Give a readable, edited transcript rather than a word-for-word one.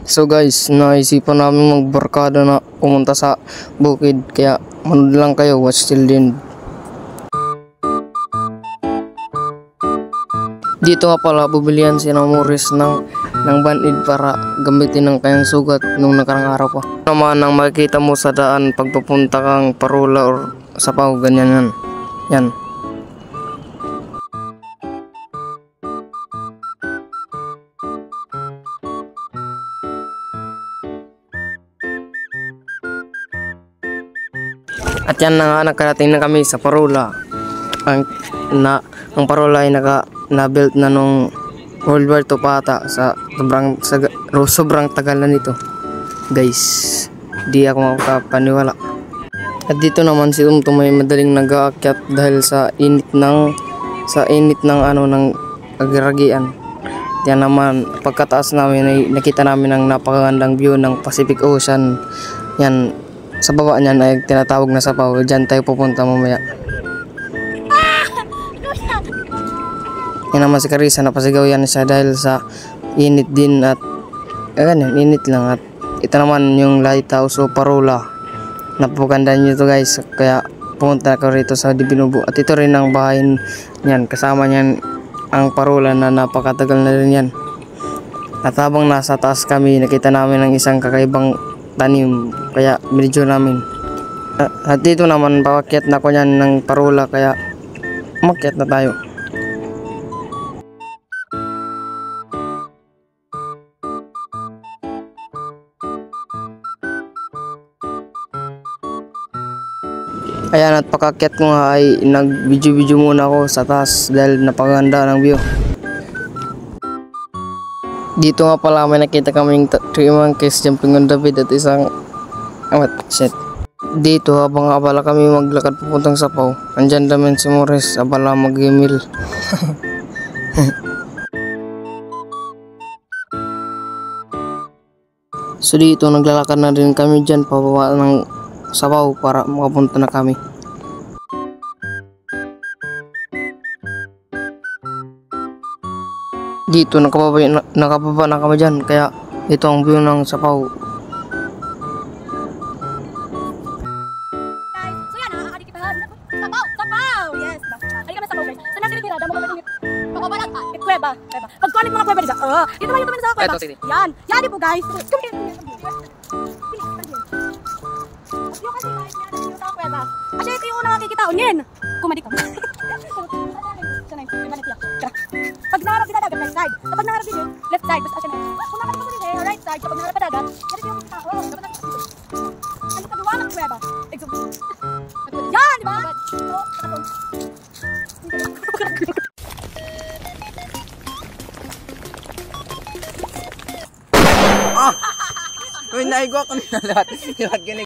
So guys, naisipan namin magbarkada na pumunta sa bukid, kaya manood lang kayo, watch till the end. Dito nga pala bubilihan si Morris ng band-aid para gamitin ng kanyang sugat nung nakarang araw pa. Naman ang makikita mo sa daan pagpupunta kang Parola or Sapaw, ganyan yan. Yan. At yan na nga, nakarating na kami sa Parola. Ang Parola ay na-built na nung World War II pata sa sobrang tagal na nito. Guys, di ako makapaniwala. At dito naman si Tumtum ay madaling nag-aakyat dahil sa init ng agaragian. Yan naman, pagkataas namin ay nakita namin ang napakagandang view ng Pacific Ocean. Yan, sa baba niyan ay tinatawag na Sapaw. Diyan tayo pupunta mamaya. Yan naman si Carissa, napasigaw yan siya dahil sa init din at ganyan, init lang. At ito naman yung lighthouse o Parola. Napakaganda nyo ito guys, kaya pumunta ako rito sa Dibinubo. At ito rin ang bahay niyan, kasama niyan ang Parola na napakatagal na rin yan. At habang nasa taas kami, nakita namin ang isang kakaibang tanim, kaya medyo namin. At dito naman, pakakyat na ko niyan ng Parola, kaya umakyat na tayo. Ayan, at pakakyat ko nga ay nag-video muna ako sa taas dahil napakaganda ng view. Dito nga pala may nakita kaming 3 monkeys jumping on the bed at isang shit. Dito habang abala kami maglakad papuntang Sapaw, andyan naman si Morris abala mag-email. So dito naglalakad na din kami dyan pababa ng Sapaw para makapunta na kami. Dito nakababa na kami dyan, kaya ito ang view ng Sapaw. So yan, nakakadikitan. Sapaw! Yes! Halika na Sapaw guys. Saan natin itira? Damo kami papabalat ka. Kuweba. Pagkuhanin mga kuweba dito. Dito man sa kuweba. Yan. Yan po guys. Come here. Yung kasi guys, yan dito sa kuweba. Kasi ito yung unang nakikita. Unyan. Kumadik ka. Pag naharap din dagat, right side. Kapag naharap din left side, basta asya na. Kung naharap din right side, kapag naharap dagat, yan yung tao. Ano ka duwa ng kuweba? Yan, di ba? Uy, naigo ako nila lahat.